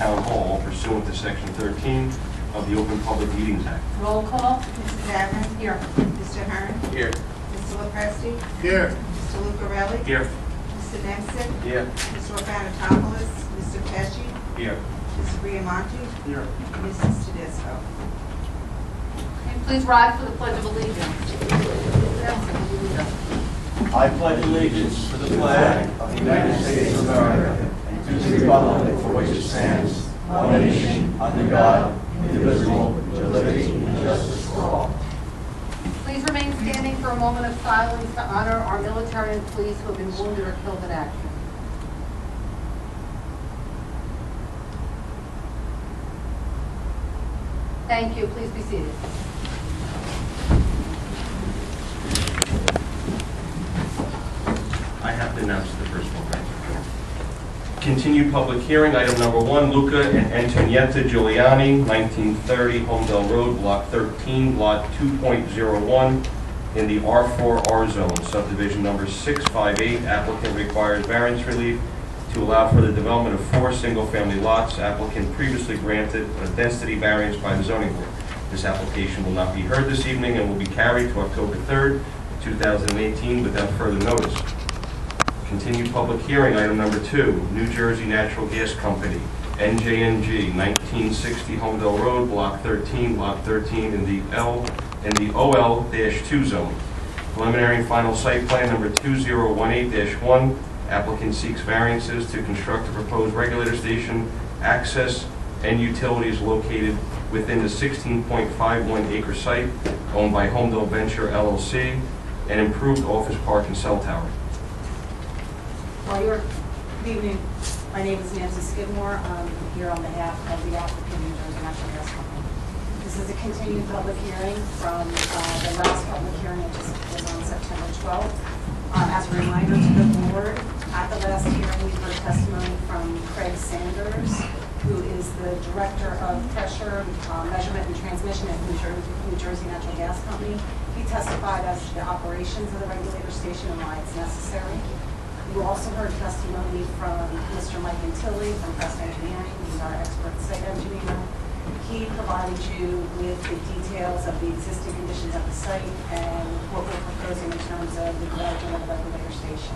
Town Hall pursuant to Section 13 of the Open Public Meetings Act. Roll call. Mrs. Chapman? Here. Mr. Hearn? Here. Mr. LaPresti? Here. Mr. Lucarelli? Here. Mr. Dempsey? Here. Mr. Rafanatopoulos? Mr. Pesci? Here. Mr. Briamonte? Here. Mrs. Tedesco? And please rise for the Pledge of Allegiance. Mr. Dempsey, will you lead us? I pledge allegiance to the flag of the United States of America and to the republic for which it stands, one nation, under God, indivisible, with liberty and justice for all. Please remain standing for a moment of silence to honor our military and police who have been wounded or killed in action. Thank you. Please be seated. I have to announce the first one, right? Continued public hearing, item number 1, Luca and Antonietta Giuliani, 1930 Homdel Road, Block 13, Lot 2.01, in the R4R zone, subdivision number 658. Applicant requires variance relief to allow for the development of 4 single-family lots. Applicant previously granted a density variance by the zoning board. This application will not be heard this evening and will be carried to October 3rd, 2018 without further notice. Continued public hearing, item number 2, New Jersey Natural Gas Company, NJNG, 1960 Homdel Road, Block 13, Lot 13, in the OL-2 zone. Preliminary and final site plan number 2018-1. Applicant seeks variances to construct a proposed regulator station, access, and utilities located within the 16.51 acre site owned by Homdel Venture LLC, an improved office park and cell tower. Good evening. My name is Nancy Skidmore. I'm here on behalf of the applicant, New Jersey Natural Gas Company. This is a continued public hearing from the last public hearing, which was on September 12th. As a reminder to the board, at the last hearing, we heard testimony from Craig Sanders, who is the Director of Pressure Measurement and Transmission at New Jersey Natural Gas Company. He testified as to the operations of the regulator station and why it's necessary. You also heard testimony from Mr. Mike Antilli from Crest Engineering. He's our expert site engineer. He provided you with the details of the existing conditions of the site and what we're proposing in terms of the development of the regulator station.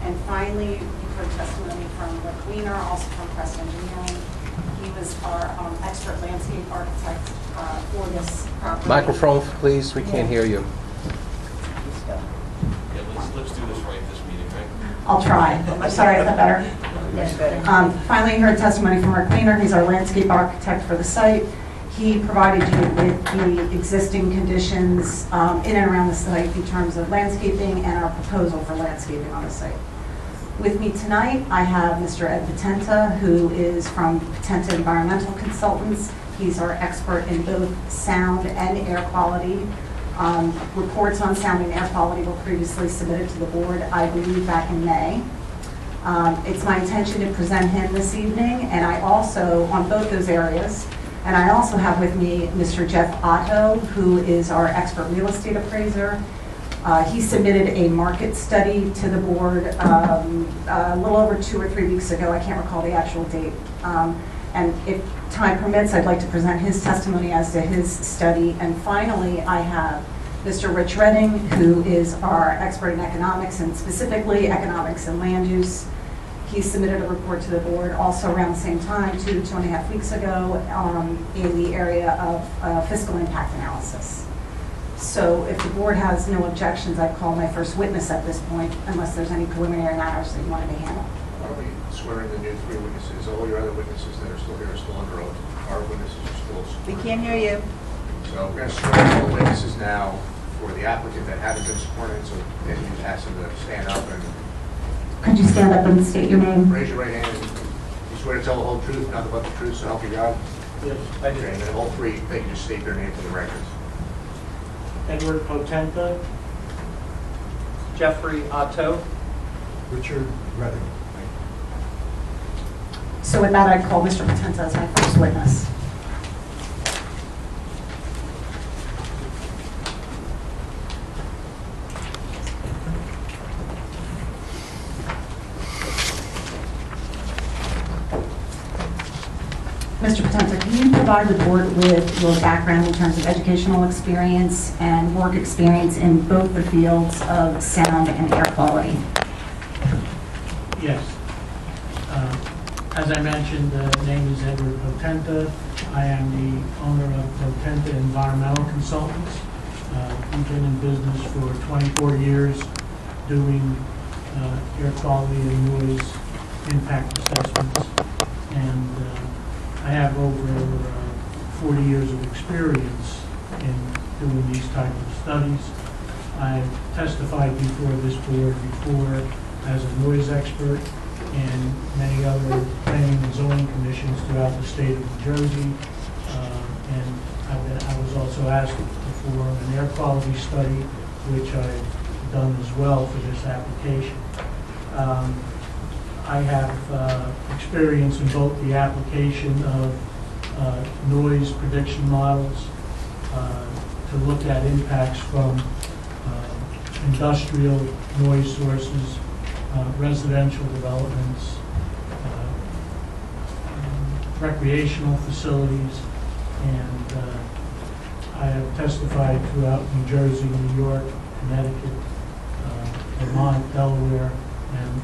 And finally, you heard testimony from Rick Wiener, also from Crest Engineering. He was our expert landscape architect for this property. Microphone, please. We can't hear you. Yeah, let's do this right this meeting, right? I'll try. I'm sorry, is that better? Yes, better. Finally, you heard testimony from Rick Wiener. He's our landscape architect for the site. He provided you with the existing conditions in and around the site in terms of landscaping and our proposal for landscaping on the site. With me tonight, I have Mr. Ed Patenta, who is from Patenta Environmental Consultants. He's our expert in both sound and air quality. Reports on sound and air quality were previously submitted to the board, I believe, back in May. It's my intention to present him this evening, and I also, on both those areas, and I also have with me Mr. Jeff Otto, who is our expert real estate appraiser. He submitted a market study to the board a little over 2 or 3 weeks ago. I can't recall the actual date. And if time permits, I'd like to present his testimony as to his study. And finally, I have Mr. Rich Redding, who is our expert in economics, and specifically economics and land use. He submitted a report to the board also around the same time, 2.5 weeks ago, in the area of fiscal impact analysis. So if the board has no objections, I'd call my first witness at this point, unless there's any preliminary matters that you wanted to handle. Why don't we swear in the new 3 witnesses? All your other witnesses that are still here are still under oath. Our witnesses are still sworn. We can't hear you. So we're going to swear in all the witnesses now for the applicant that haven't been sworn in, so then you just ask them to stand up and Could you stand up and state your name? raise your right hand. You swear to tell the whole truth, nothing but the truth, so help you God? Yes, I Okay, do. and then all 3, they can just state their name for the records. Edward Potenta, Jeffrey Otto, Richard Redding. So with that, I'd call Mr. Patenta as my first witness. Mr. Potenta, can you provide the board with your background in terms of educational experience and work experience in both the fields of sound and air quality? Yes. As I mentioned, the name is Edward Potenta. I am the owner of Potenta Environmental Consultants. We've been in business for 24 years doing air quality and noise impact assessments. And I have over 40 years of experience in doing these type of studies. I've testified before this board before as a noise expert and many other planning and zoning commissions throughout the state of New Jersey. And I was also asked to perform an air quality study, which I've done as well for this application. I have experience in both the application of noise prediction models to look at impacts from industrial noise sources, residential developments, recreational facilities, and I have testified throughout New Jersey, New York, Connecticut, Vermont, Delaware, and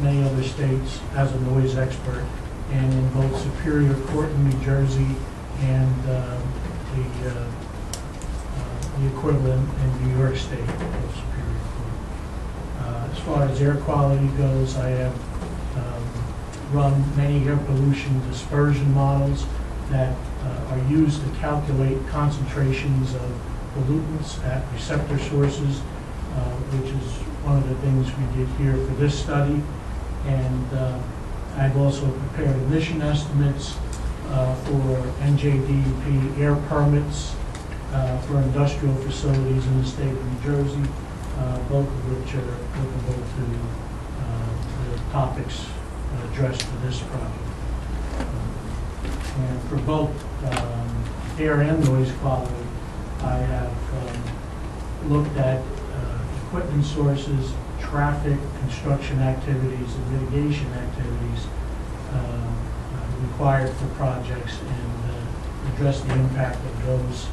many other states as a noise expert, and in both Superior Court in New Jersey and the equivalent in New York State of Superior Court. As far as air quality goes, I have run many air pollution dispersion models that are used to calculate concentrations of pollutants at receptor sources, which is one of the things we did here for this study. And I've also prepared emission estimates for NJDEP air permits for industrial facilities in the state of New Jersey, both of which are applicable to the topics addressed for this project. And for both air and noise quality, I have looked at equipment sources, traffic, construction activities, and mitigation activities required for projects and address the impact of those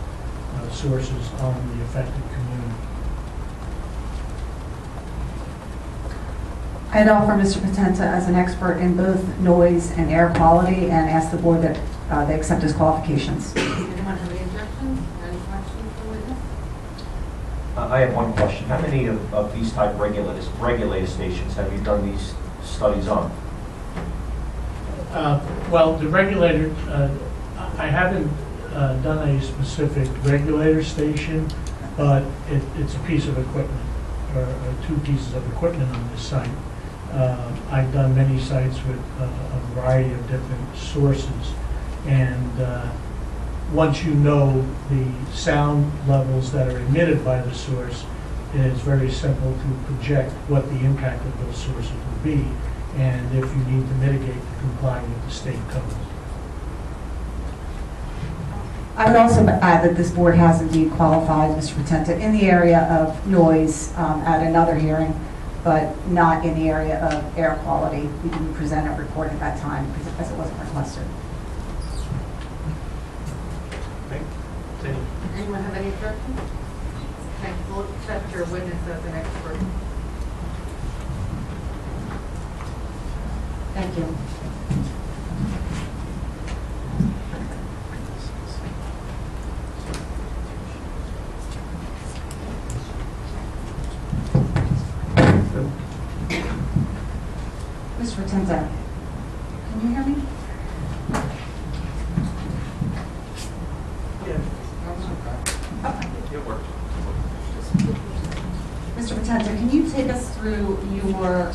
sources on the affected community. I'd offer Mr. Potenta as an expert in both noise and air quality and ask the board that they accept his qualifications. Does anyone have any objections? Any questions for the witness? I have one question. How many of these type regulator stations have you done these studies on? Well, the regulator, I haven't done a specific regulator station, but it's a piece of equipment, or two pieces of equipment on this site. I've done many sites with a variety of different sources, and once you know the sound levels that are emitted by the source, it is very simple to project what the impact of those sources will be, and if you need to mitigate to comply with the state codes. I would also add that this board has indeed qualified Mr. Potenta in the area of noise at another hearing, but not in the area of air quality. We didn't present a report at that time because it wasn't requested. Anyone have any objections? Okay, we'll accept your witness as an expert. Thank you. Mr. Potenta, can you hear me? It works. Mr. Potenta, can you take us through your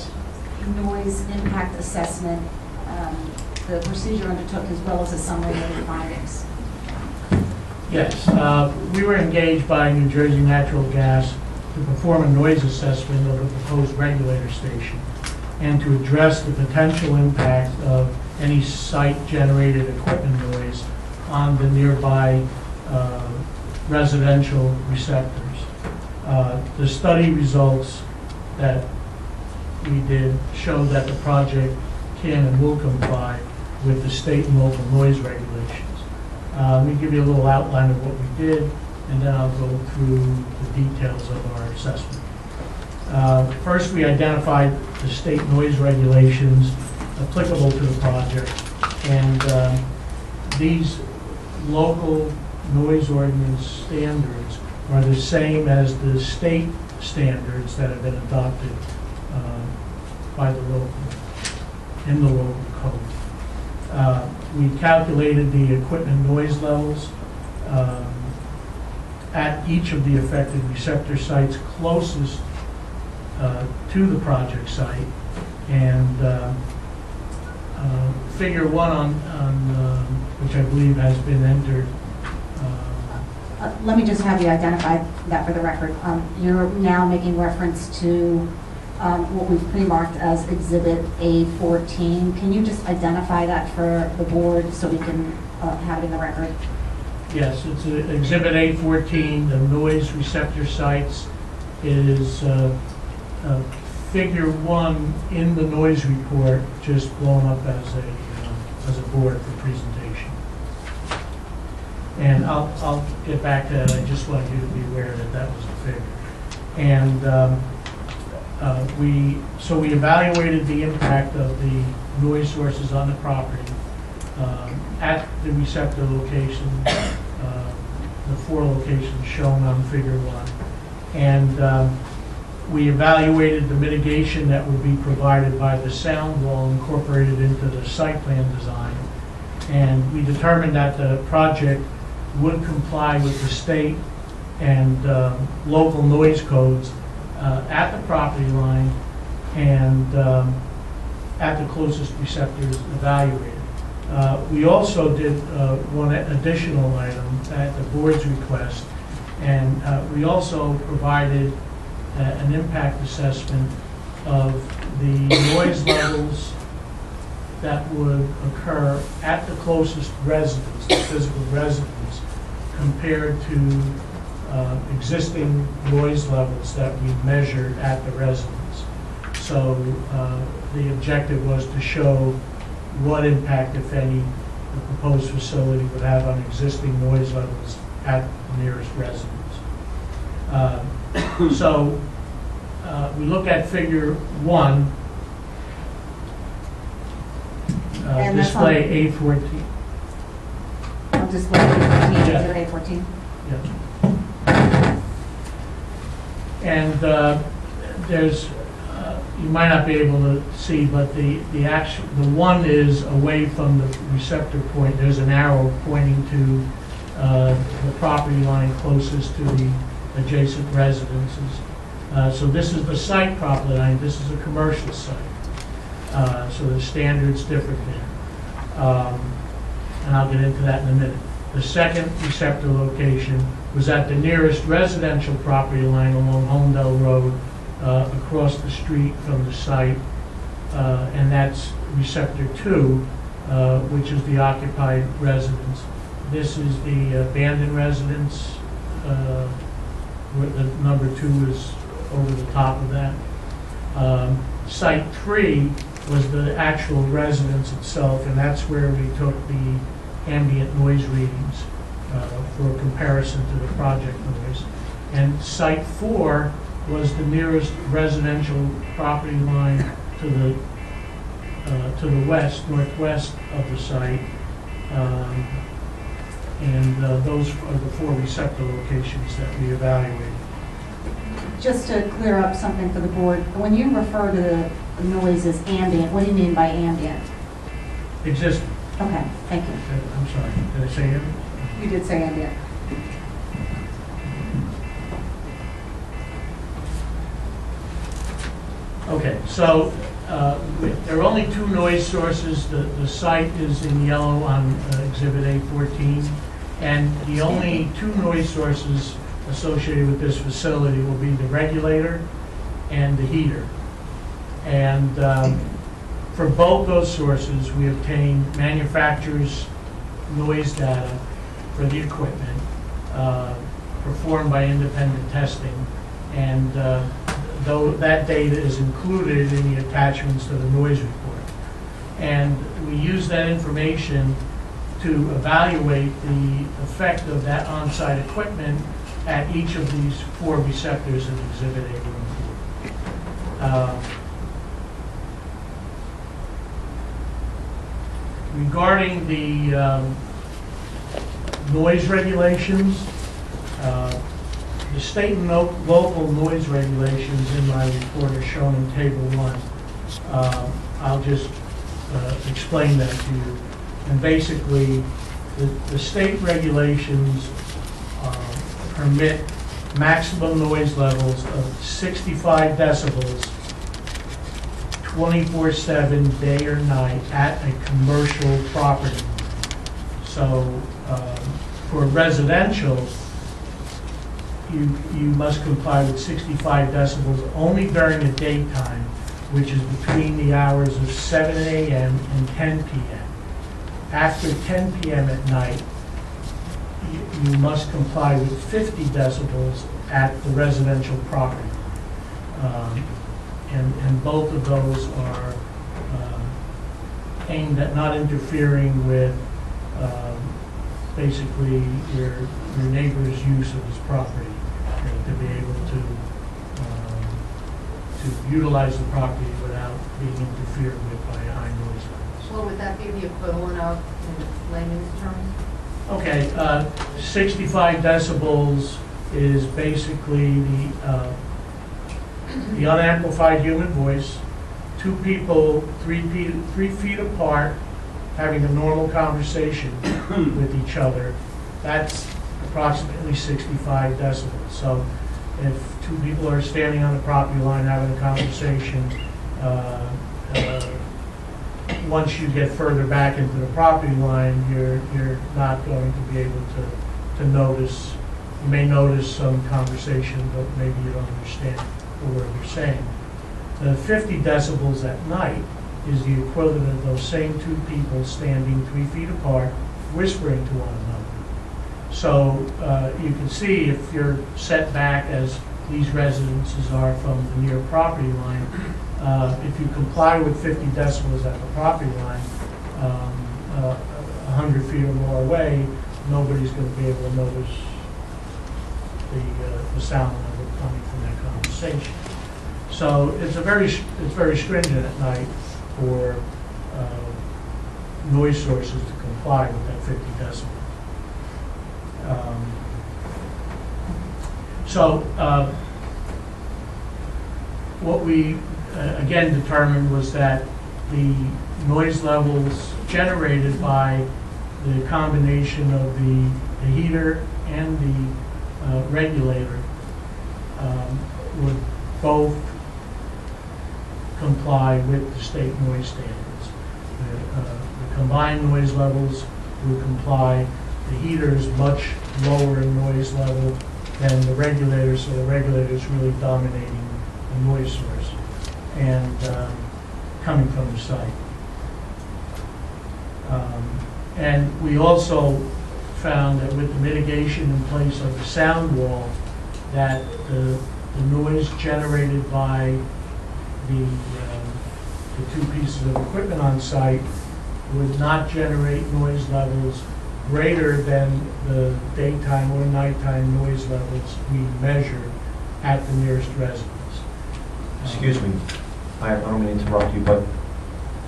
noise impact assessment, the procedure undertook, as well as a summary of your findings? Yes, we were engaged by New Jersey Natural Gas to perform a noise assessment of the proposed regulator station and to address the potential impact of any site-generated equipment noise on the nearby residential receptors. The study results that we did show that the project can and will comply with the state and local noise regulations. Let me give you a little outline of what we did, and then I'll go through the details of our assessment. First, we identified the state noise regulations applicable to the project, and these local noise ordinance standards are the same as the state standards that have been adopted by the in the local code. We calculated the equipment noise levels at each of the affected receptor sites closest to the project site, and figure 1 on which I believe has been entered. Let me just have you identify that for the record. You're now making reference to what we've pre-marked as Exhibit A14. Can you just identify that for the board so we can have it in the record? Yes, it's Exhibit A14, the noise receptor sites is figure 1 in the noise report, just blown up as a board for presentation. And I'll get back to that. I just wanted you to be aware that that was the figure. And we evaluated the impact of the noise sources on the property at the receptor location, the 4 locations shown on figure 1. And we evaluated the mitigation that would be provided by the sound wall incorporated into the site plan design. And we determined that the project would comply with the state and local noise codes at the property line and at the closest receptors evaluated. We also did one additional item at the board's request, and we also provided an impact assessment of the noise levels that would occur at the closest residence, the physical residence, compared to existing noise levels that we measured at the residence. So the objective was to show what impact, if any, the proposed facility would have on existing noise levels at the nearest residence. So we look at figure 1, And that's on- display A14. Display A14, Yeah. Exhibit A14. Yeah. And there's, you might not be able to see, but the 1 is away from the receptor point. There's an arrow pointing to the property line closest to the adjacent residences. So this is the site property line. This is a commercial site. So the standard's different there. And I'll get into that in a minute. The second receptor location was at the nearest residential property line along Homdel Road, across the street from the site, and that's receptor 2, which is the occupied residence. This is the abandoned residence, where the number 2 is over the top of that. Site 3 was the actual residence itself, and that's where we took the ambient noise readings for comparison to the project noise. And Site 4 was the nearest residential property line to the west, northwest of the site. And those are the 4 receptor locations that we evaluated. Just to clear up something for the board, when you refer to the noise as ambient, what do you mean by ambient? Existing. Okay, thank you. I'm sorry, did I say it? You did say ambient. Okay, so there are only 2 noise sources. The site is in yellow on Exhibit A14, and the only 2 noise sources associated with this facility will be the regulator and the heater. And for both those sources, we obtain manufacturer's noise data for the equipment, performed by independent testing, and though that data is included in the attachments to the noise report. And we use that information to evaluate the effect of that on-site equipment at each of these 4 receptors in Exhibit A. Regarding the noise regulations, the state and local noise regulations in my report are shown in Table 1. I'll just explain that to you. And basically, the state regulations permit maximum noise levels of 65 decibels 24/7, day or night, at a commercial property. So for residential, you must comply with 65 decibels only during the daytime, which is between the hours of 7 a.m. and 10 p.m. After 10 p.m. at night, you must comply with 50 decibels at the residential property. And both of those are aimed at not interfering with basically your neighbor's use of his property, to be able to utilize the property without being interfered with by high noise levels. What would that be the equivalent of in layman's terms? Okay, 65 decibels is basically the unamplified human voice, 2 people 3 feet apart having a normal conversation with each other. That's approximately 65 decibels. So if 2 people are standing on the property line having a conversation, once you get further back into the property line, you're not going to be able to notice. You may notice some conversation, but maybe you don't understand the word you're saying. The 50 decibels at night is the equivalent of those same 2 people standing 3 feet apart, whispering to one another. So you can see if you're set back, as these residences are, from the near property line, if you comply with 50 decibels at the property line, 100 feet or more away, nobody's going to be able to notice the sound level coming from that conversation. So it's very stringent at night for noise sources to comply with that 50 decibels. What we again determined was that the noise levels generated by the combination of the heater and the regulator would both comply with the state noise standards. The combined noise levels would comply. The heater is much lower in noise level than the regulator, so the regulator is really dominating the noise source and coming from the site. And we also found that with the mitigation in place of the sound wall, that the noise generated by the 2 pieces of equipment on site would not generate noise levels greater than the daytime or nighttime noise levels we measured at the nearest residence. Excuse me, I don't mean to interrupt you, but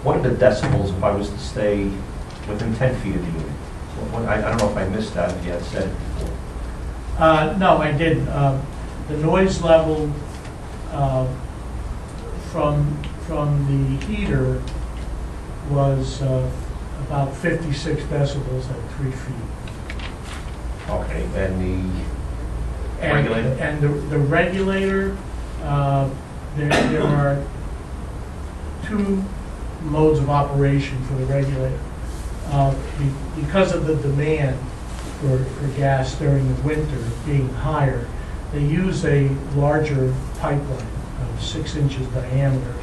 what are the decibels if I was to stay within 10 feet of the unit? I don't know if I missed that, if you had said it before. No, I didn't. The noise level from the heater was about 56 decibels at 3 feet. Okay, and the regulator? And the regulator, there are 2 modes of operation for the regulator. Because of the demand for gas during the winter being higher, they use a larger pipeline of 6 inches diameter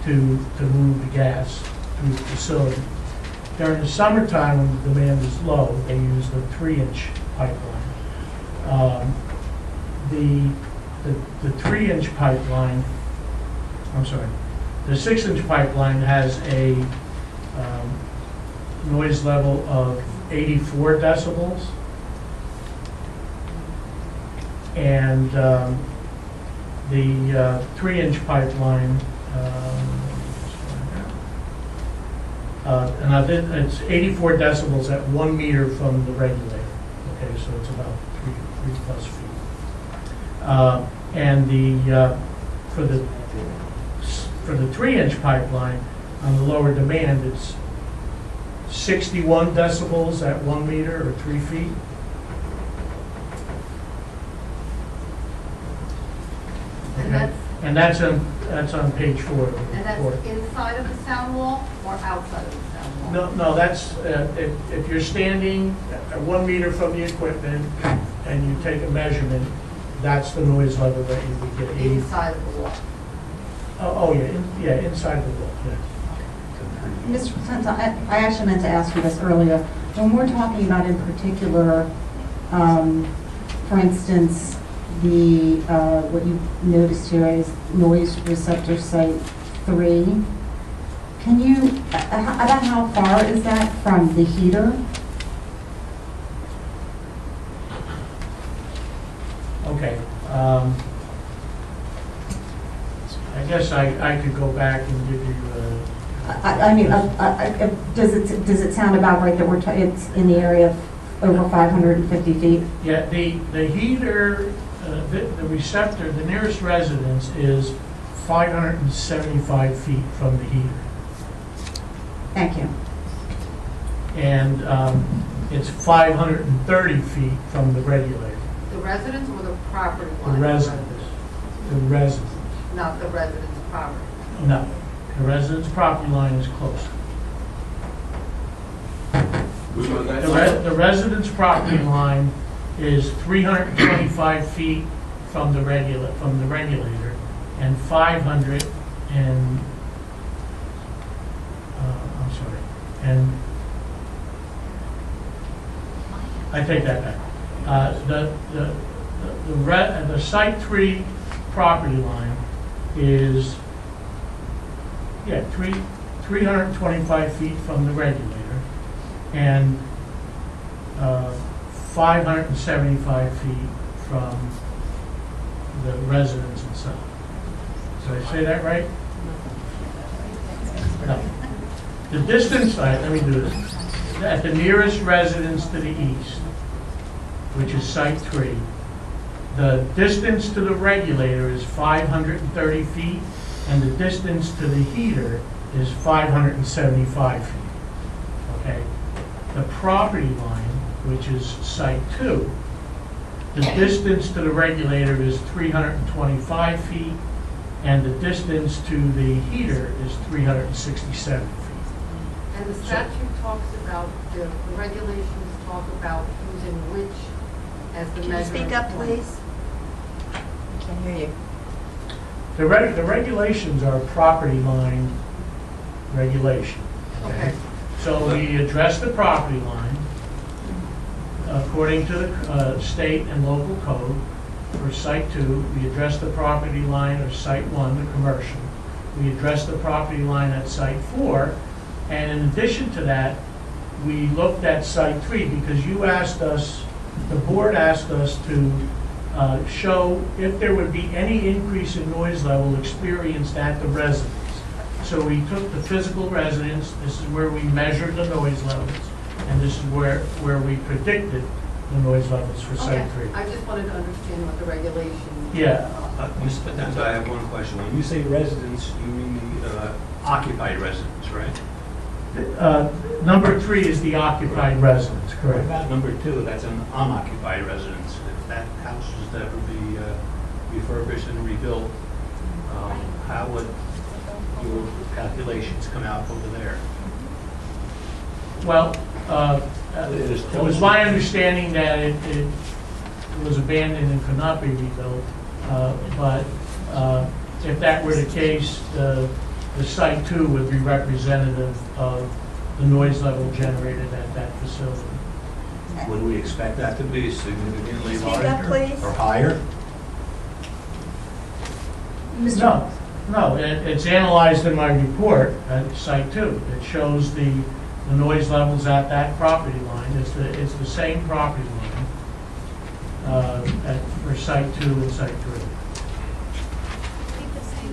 to move the gas through the facility. During the summertime, when the demand is low, they use the 3-inch pipeline. The 3-inch pipeline, I'm sorry, the 6-inch pipeline has a noise level of 84 decibels. And the 3-inch pipeline, it's 84 decibels at 1 meter from the regulator. Okay, so it's about 3+ feet. And for the 3-inch pipeline on the lower demand, it's 61 decibels at 1 meter or 3 feet. And that's on page 4 of the And that's report. inside of the sound wall or outside of the sound wall? No, that's, if you're standing at 1 meter from the equipment and you take a measurement, that's the noise level that you would get. Inside of the wall? Oh, yeah, inside the wall, yeah. Mr. Placenta, I actually meant to ask you this earlier. When we're talking about in particular, for instance, the, what you noticed here is noise receptor site 3, can you, about how far is that from the heater? Okay. I guess I could go back and give you, I mean, does it sound about right that it's in the area of over 550 feet? yeah, the heater, the receptor, the nearest residence is 575 feet from the heater. Thank you. And it's 530 feet from the regulator. The residence or the property The line? residence. The residence. Not the residence property. No, the residence property line is close. The residence property line is 325 feet from the regulator, and 500 and I'm sorry, and I take that back. The Site 3 property line is 325 feet from the regulator, and 575 feet from the residence itself. Did I say that right? No. The distance, let me do this. At the nearest residence to the east, which is Site 3, the distance to the regulator is 530 feet, and the distance to the heater is 575 feet. Okay? The property line, which is Site 2, the distance to the regulator is 325 feet, and the distance to the heater is 367 feet. And the statute talks about, the regulations talk about using which as the Can you measurement speak up, point. please? Can't hear you. The regulations are property line regulation. Okay. So we address the property line according to the state and local code. For Site 2, we address the property line of Site 1, the commercial. We address the property line at Site 4, and in addition to that, we looked at Site 3 because you asked us, the board asked us to show if there would be any increase in noise level experienced at the residence. So we took the physical residence, this is where we measured the noise levels, and this is where we predicted the noise levels for Okay, Site 3. I just wanted to understand what the regulation. Yeah. Mr. Potenta, I have one question. When you say residence, you mean the occupied residence, right? Number 3 is the occupied residence, What correct? about number 2, that's an unoccupied residence? If that house was to ever be refurbished and rebuilt, how would your calculations come out over there? Well, it was my understanding that it was abandoned and could not be rebuilt, but if that were the case, the Site 2 would be representative of the noise level generated at that facility. Would we expect that to be significantly Speak up, larger please. or higher? No, No, it's analyzed in my report at Site 2. It shows the noise levels at that property line. It's the same property line for Site 2 and Site 3.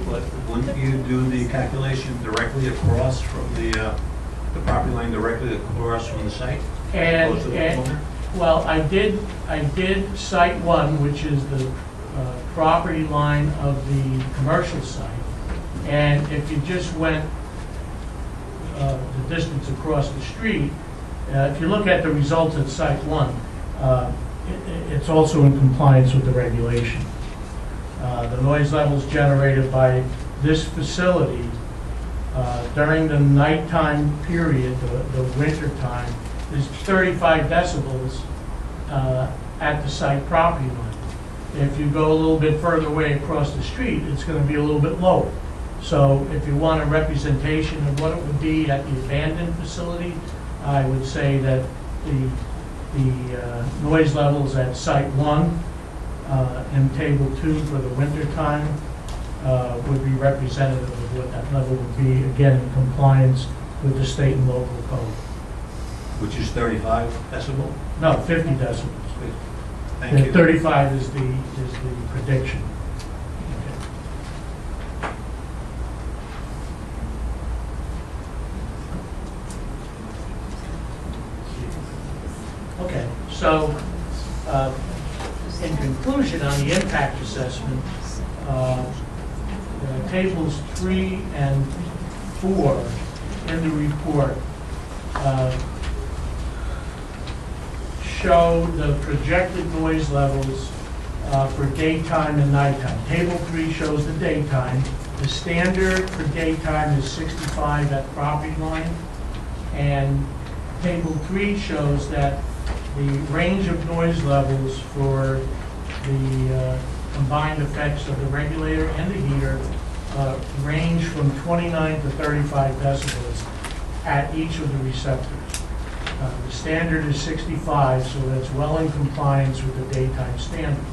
But wouldn't you do the calculation directly across from the property line directly across from the site? Close to the corner? Well, I did Site 1, which is the property line of the commercial site. And if you just went the distance across the street, if you look at the results at Site 1, it's also in compliance with the regulation. The noise levels generated by this facility during the nighttime period, the winter time, is 35 decibels at the site property line. If you go a little bit further away across the street, it's going to be a little bit lower. So if you want a representation of what it would be at the abandoned facility, I would say that the noise levels at Site 1 in Table 2 for the winter time would be representative of what that level would be, again, in compliance with the state and local code. Which is 35 decibel? No, 50 decibels. Thank you. 35 is the prediction. Okay, so in conclusion on the impact assessment, tables 3 and 4 in the report show the projected noise levels for daytime and nighttime. Table 3 shows the daytime. The standard for daytime is 65 at property line, and Table 3 shows that the range of noise levels for the combined effects of the regulator and the heater range from 29 to 35 decibels at each of the receptors. The standard is 65, so that's well in compliance with the daytime standard.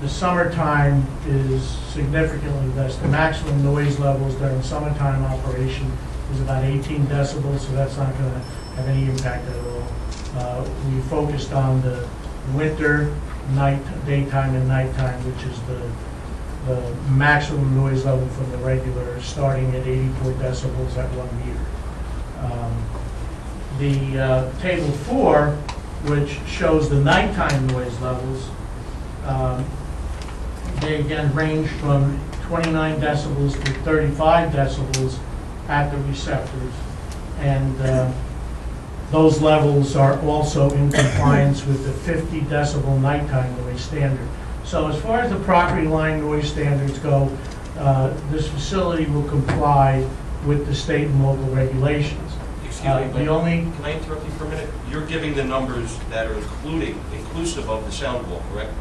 The summertime is significantly less. The maximum noise levels during summertime operation is about 18 decibels, so that's not going to have any impact at all. We focused on the winter, daytime and nighttime, which is the maximum noise level from the regular, starting at 84 decibels at 1 meter. The Table 4, which shows the nighttime noise levels, they again range from 29 decibels to 35 decibels at the receptors. And those levels are also in compliance with the 50 decibel nighttime noise standard. So as far as the property line noise standards go, this facility will comply with the state and local regulations. Excuse me, but can I interrupt you for a minute? You're giving the numbers that are inclusive of the sound wall, correct?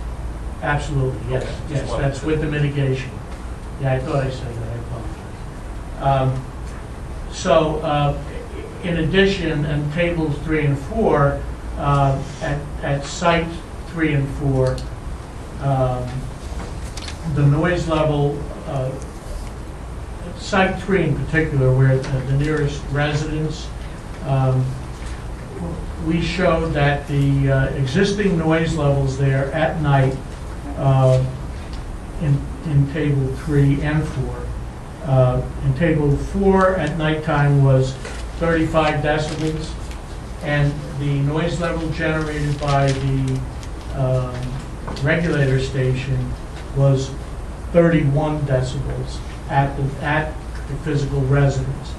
Absolutely, yes. Okay, Yes, that's with the mitigation. Yeah, I thought I said that, I apologize. In addition, in tables 3 and 4, at site 3 and 4, the noise level, site 3 in particular, where the nearest residence, we showed that the existing noise levels there at night in table 3 and 4. In table 4 at nighttime was 35 decibels, and the noise level generated by the regulator station was 31 decibels at the physical residence.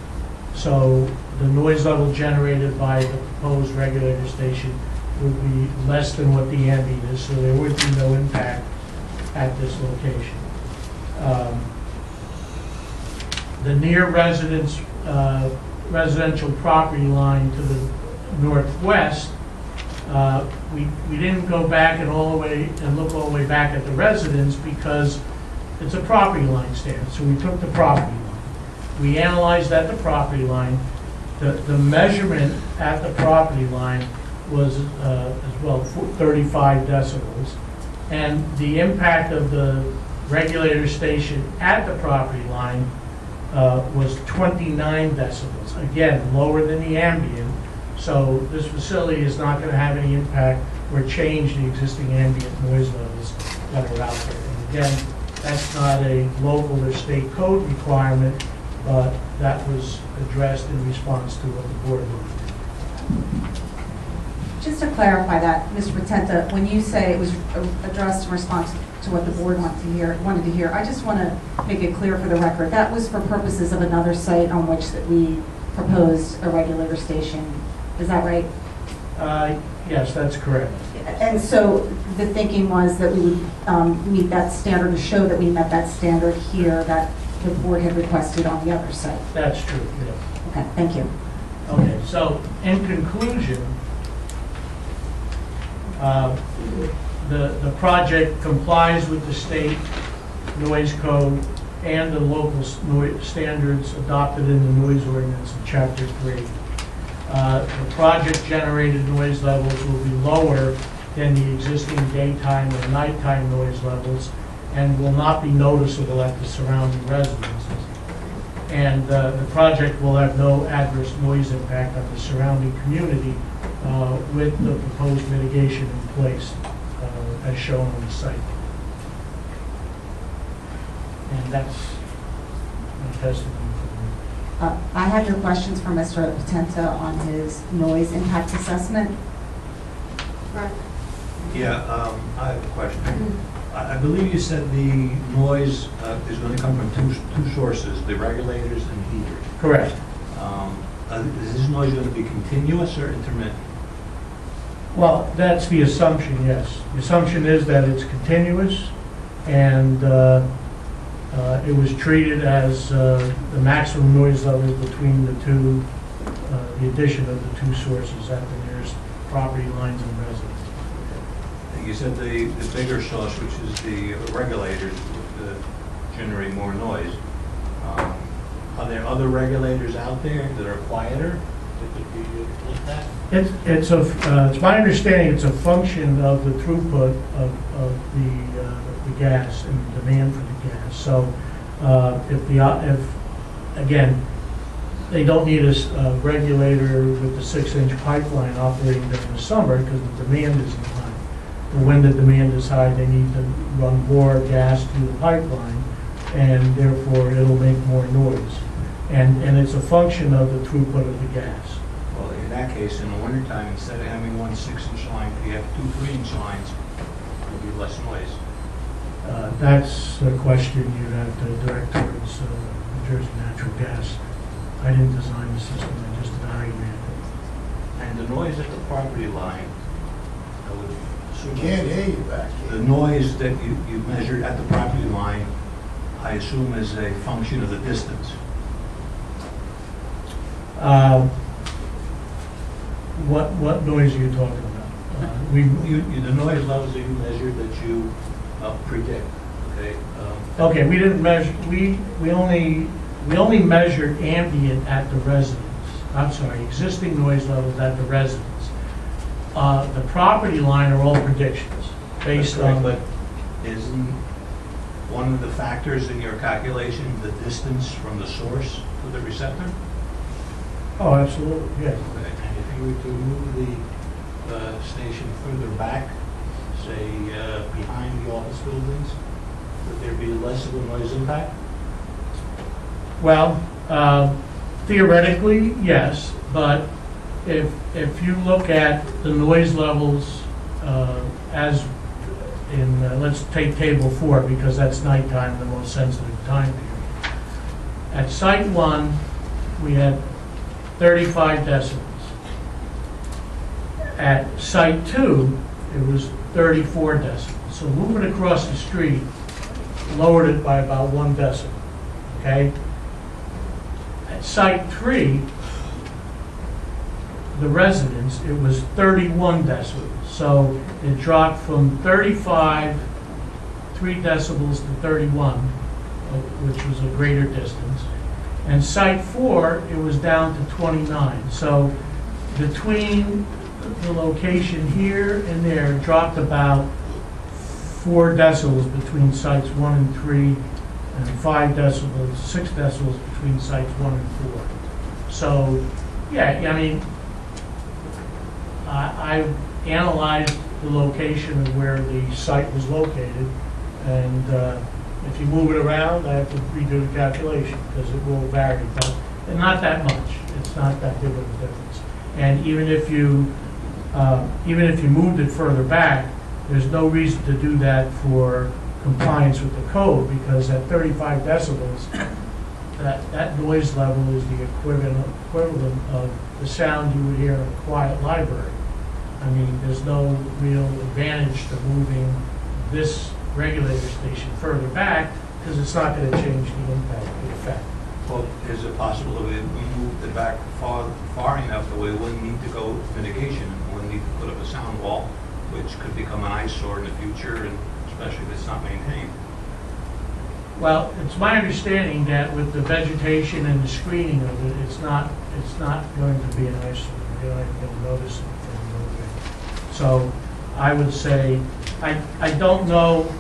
So the noise level generated by the proposed regulator station would be less than what the ambient is, so there would be no impact at this location. The near residential property line to the northwest, we didn't go back and look all the way back at the residence because it's a property line standard. So we took the property line. We analyzed at the property line. The measurement at the property line was as well 35 decibels, and the impact of the regulator station at the property line was 29 decibels, again, lower than the ambient. So this facility is not going to have any impact or change the existing ambient noise levels that are out there. And again, that's not a local or state code requirement, but that was addressed in response to what the board wanted. Just to clarify that, Mr. Potenta, when you say it was addressed in response to what the board wanted to hear, I just want to make it clear for the record, that was for purposes of another site on which that we proposed a regulator station. Is that right? Yes, that's correct. And so the thinking was that we would meet that standard, to show that we met that standard here that the board had requested on the other site. That's true, yes. Okay, thank you. Okay, so in conclusion, the project complies with the state noise code and the local noise standards adopted in the noise ordinance in Chapter 3. The project-generated noise levels will be lower than the existing daytime or nighttime noise levels and will not be noticeable at the surrounding residences. And the project will have no adverse noise impact on the surrounding community with the proposed mitigation in place as shown on the site. And that's my testimony. I have no questions for Mr. Potenta on his noise impact assessment. Right. Yeah, I have a question. I believe you said the noise is going to come from two sources, the regulators and heaters. Correct. Is this noise going to be continuous or intermittent? Well, that's the assumption, yes. The assumption is that it's continuous, and it was treated as the maximum noise level between the two, the addition of the two sources at the nearest property lines and residents. You said the bigger source, which is the regulators, would generate more noise. Are there other regulators out there that are quieter that could be looked at? It's my understanding it's a function of the throughput of the gas and the demand for the gas. So if again, they don't need a regulator with the 6-inch pipeline operating during the summer because the demand isn't high. But when the demand is high, they need to run more gas through the pipeline, and therefore it'll make more noise. And it's a function of the throughput of the gas. Well, in that case, in the wintertime, instead of having one 6-inch line, you have two 3-inch lines, there'll be less noise. That's a question you'd have to direct towards New Jersey Natural Gas. I didn't design the system, I just evaluated it. And the noise at the property line, I would assume. Can't hear you back The here. noise that you measured at the property line, I assume is a function of the distance. What noise are you talking about? The noise levels that you measured that you predict, okay? Okay, we didn't measure, we only measured ambient at the residence. I'm sorry, existing noise levels at the residence. The property line are all predictions based on. But isn't one of the factors in your calculation the distance from the source to the receptor? Oh, absolutely, yes. Okay. And if you were to move the station further back, say behind the office buildings, would there be less of a noise impact? Well, theoretically, yes, but if you look at the noise levels as in, let's take table 4 because that's nighttime, the most sensitive time period. At site 1, we had 35 decibels. At site 2, it was 34 decibels. So moving across the street lowered it by about 1 decibel, okay? At site 3, the residence, it was 31 decibels. So it dropped from 35, 3 decibels to 31, which was a greater distance. And site 4, it was down to 29. So between the location here and there, it dropped about 4 decibels between sites 1 and 3, and 5 decibels, 6 decibels between sites 1 and 4. So, yeah, I mean, I analyzed the location of where the site was located, and if you move it around, I have to redo the calculation, because it will vary, but not that much. It's not that big of a difference. And even if you moved it further back, there's no reason to do that for compliance with the code, because at 35 decibels, that noise level is the equivalent of the sound you would hear in a quiet library. I mean, there's no real advantage to moving this regulator station further back, because it's not going to change the impact, the effect. Well, is it possible that if we moved it back far enough that we wouldn't need to go mitigation, and wouldn't need to put up a sound wall, which could become an eyesore in the future, and especially if it's not maintained? Well, it's my understanding that with the vegetation and the screening of it, it's not going to be an eyesore. You're not going to notice anything moving. So I would say, I don't know,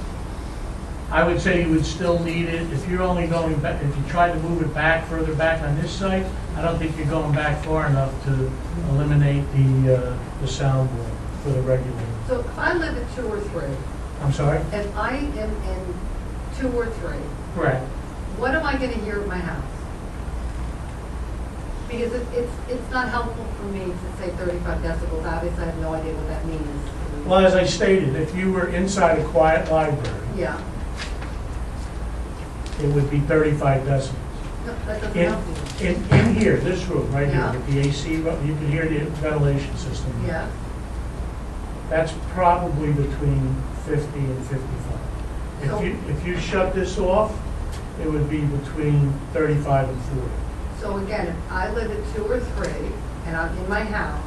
I would say you would still need it. If you're only going back, if you try to move it back, further back on this site, I don't think you're going back far enough to eliminate the sound wall for the regulator. So if I live at 2 or 3, I'm sorry? if I am in 2 or 3, Correct. what am I going to hear at my house? Because it's not helpful for me to say 35 decibels. Obviously, I have no idea what that means. Well, as I stated, if you were inside a quiet library, Yeah. it would be 35 decibels. No, that doesn't help me. In here, this room, right here, Yeah. with the AC, you can hear the ventilation system. Yeah. That's probably between 50 and 55. So- If you shut this off, it would be between 35 and 40. So again, if I live at 2 or 3 and I'm in my house,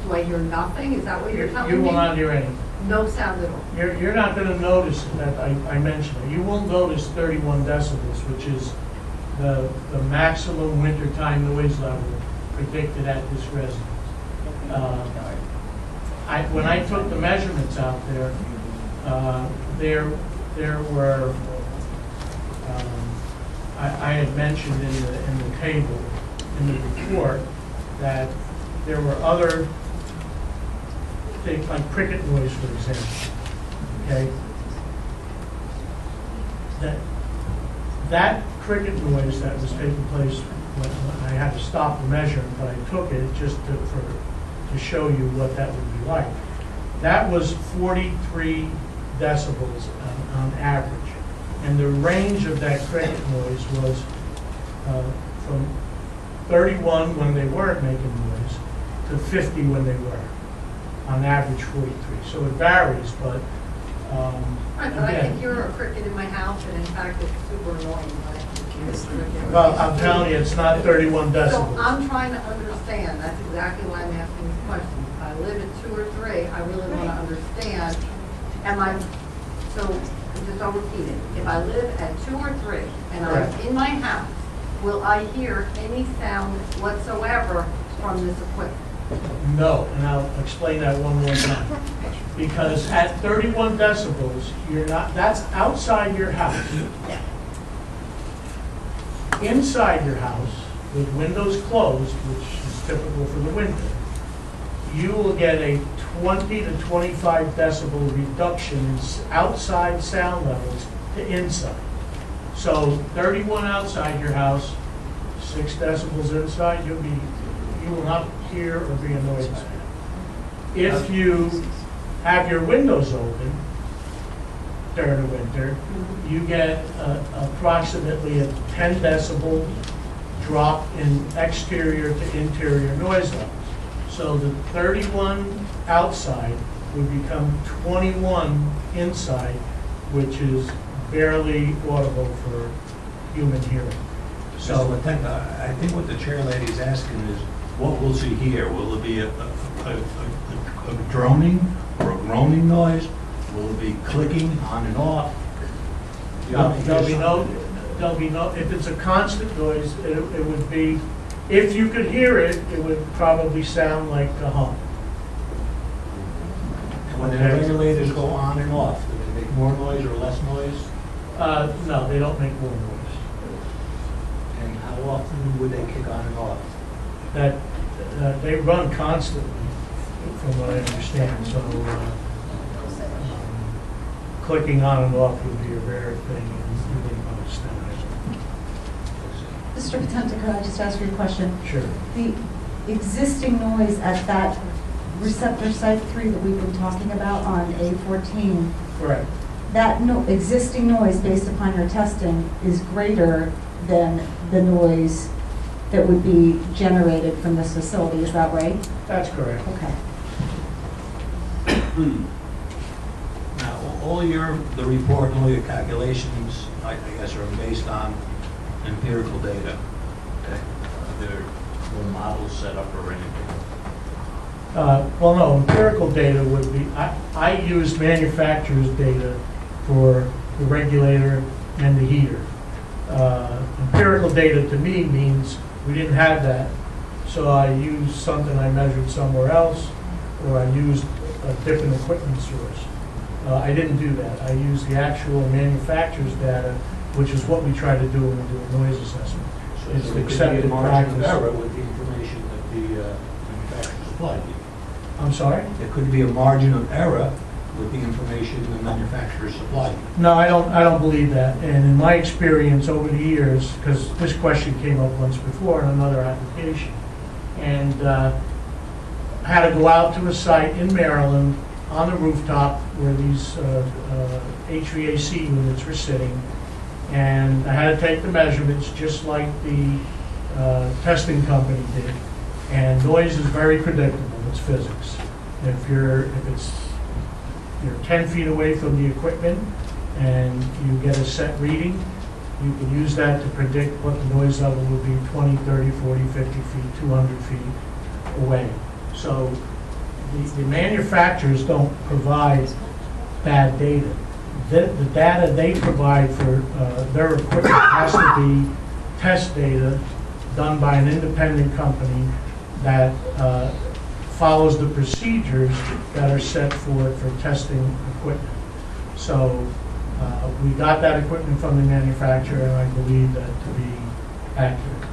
do I hear nothing? Is that what you're telling me? You will not hear anything. No sound at all? You're not going to notice that, I mentioned it. You will notice 31 decibels, which is the maximum wintertime noise level predicted at this residence. When I took the measurements out there, there were, I had mentioned in the table, in the report, that there were other, things like cricket noise, for example, okay? That cricket noise that was taking place when I had to stop the measurement, but I took it just to show you what that would be like. That was 43 decibels on average. And the range of that cricket noise was from 31 when they weren't making noise to 50 when they were. On average, 43. So it varies, but Right, but I again, can hear a cricket in my house, and in fact, it's super annoying when I can hear a cricket. well, I'm telling you, it's not 31 So decibels. I'm trying to understand, that's exactly why I'm asking this question. If I live at 2 or 3, I really want to understand, so just I'll repeat it. If I live at 2 or 3 and I'm Correct. in my house, will I hear any sound whatsoever from this equipment? No, and I'll explain that one more time. Because at 31 decibels, that's outside your house. Inside your house, with windows closed, which is typical for the winter, you will get a 20 to 25 decibel reduction in outside sound levels to inside. So 31 outside your house, 6 decibels inside, you will not hear or be annoyed by it. If you have your windows open during the winter, you get approximately a 10 decibel drop in exterior to interior noise levels. So the 31 outside would become 21 inside, which is barely audible for human hearing. So, So, I think what the chair lady is asking is, what will she hear? Will it be a droning or a groaning noise? Will it be clicking on and off? there'll be no, if it's a constant noise, it would be, if you could hear it, it would probably sound like a hum. When the Okay. regulators go on and off, do they make more noise or less noise? No, they don't make more noise. And how often would they kick on and off? That, they run constantly, from what I understand, so clicking on and off would be a rare thing in really most times. Mr. Potenta, could I just ask you a question? Sure. The existing noise at that receptor site 3 that we've been talking about on A14, Correct. that existing noise, based upon your testing, is greater than the noise that would be generated from this facility, is that right? That's correct. Okay. Now, the report and all your calculations, I guess, are based on empirical data. Okay? Are there no models set up or anything? Well, no, empirical data would be, I used manufacturer's data for the regulator and the heater. Empirical data to me means we didn't have that, so I used something I measured somewhere else, or I used a different equipment source. I didn't do that. I used the actual manufacturer's data, which is what we try to do when we do a noise assessment. So It's there could be a accepted margin of practice. error with the information that the manufacturer supplied you. I'm sorry? There could be a margin of error with the information the manufacturer supplied you. No, I don't believe that. And in my experience over the years, because this question came up once before in another application, and I had to go out to a site in Maryland on the rooftop where these HVAC units were sitting, and I had to take the measurements just like the testing company did. And noise is very predictable. It's physics. If you're 10 feet away from the equipment and you get a set reading, you can use that to predict what the noise level would be 20, 30, 40, 50 feet, 200 feet away. So the manufacturers don't provide bad data. The data they provide for their equipment has to be test data done by an independent company that follows the procedures that are set for testing equipment. So we got that equipment from the manufacturer, and I believe that to be accurate.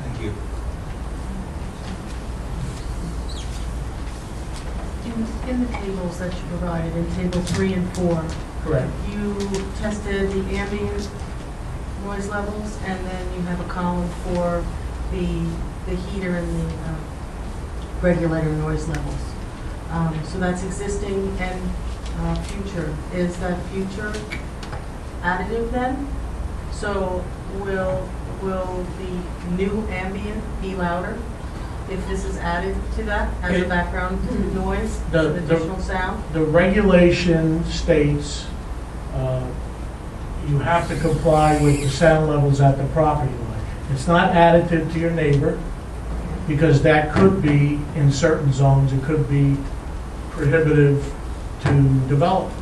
Thank you. In the tables that you provided, in table 3 and 4, Correct. you tested the ambient noise levels, and then you have a column for the heater and the regulator noise levels. So that's existing and future. Is that future additive then? So will the new ambient be louder if this is added to that as a background noise, additional sound? The regulation states you have to comply with the sound levels at the property line. It's not additive to your neighbor, because that could be, in certain zones, it could be prohibitive to develop.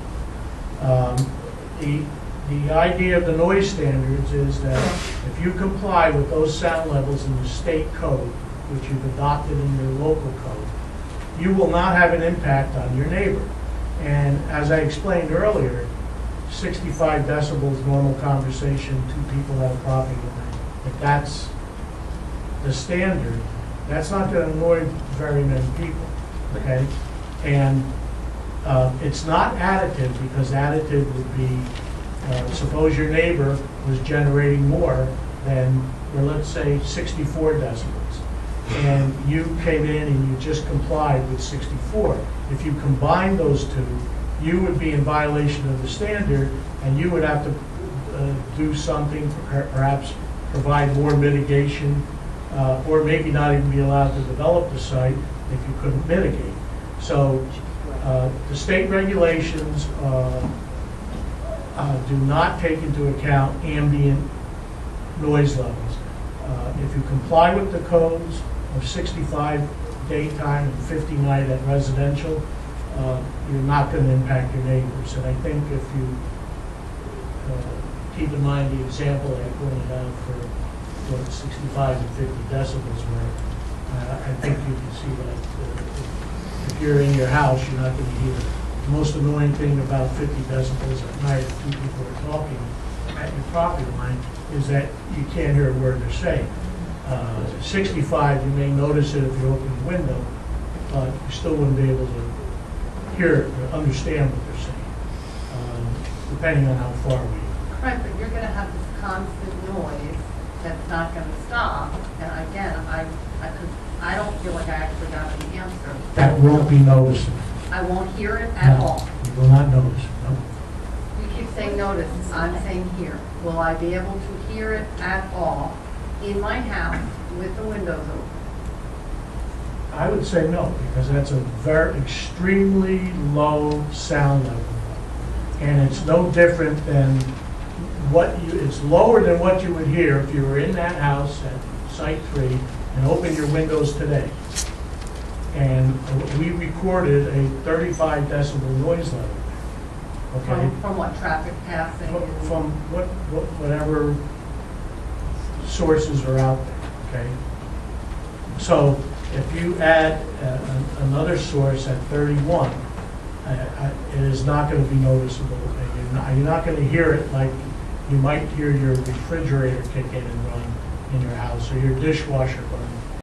The idea of the noise standards is that if you comply with those sound levels in the state code, which you've adopted in your local code, you will not have an impact on your neighbor. And as I explained earlier, 65 decibels, normal conversation, 2 people at a property line. If that's the standard, that's not going to annoy very many people, okay? And it's not additive, because additive would be, suppose your neighbor was generating more than, or let's say 64 decibels, and you came in and you just complied with 64. If you combine those two, you would be in violation of the standard, and you would have to do something, perhaps provide more mitigation, or maybe not even be allowed to develop the site if you couldn't mitigate. So the state regulations do not take into account ambient noise levels. If you comply with the codes of 65 daytime and 50 night at residential, you're not going to impact your neighbors. And I think if you keep in mind the example I pointed out for what 65 and 50 decibels were, I think you can see that if you're in your house, you're not going to hear it. The most annoying thing about 50 decibels at night, if two people are talking at your property line, is that you can't hear a word they're saying. 65, you may notice it if you open the window, but you still wouldn't be able to hear it or understand what they're saying, depending on how far away you are. Right, but you're gonna have this constant noise that's not gonna stop, and again, I don't feel like I actually got an answer. That won't be noticeable. I won't hear it at No, all. you will not notice it, no. You keep saying notice, I'm saying hear. Will I be able to hear it at all in my house with the windows open? I would say no, because that's a very extremely low sound level. And it's no different than it's lower than what you would hear if you were in that house at Site 3 and opened your windows today. And we recorded a 35 decibel noise level. Okay? From what, traffic passing? From whatever sources are out there, okay? So if you add another source at 31, it is not going to be noticeable. You're not going to hear it like you might hear your refrigerator kick in and run in your house, or your dishwasher run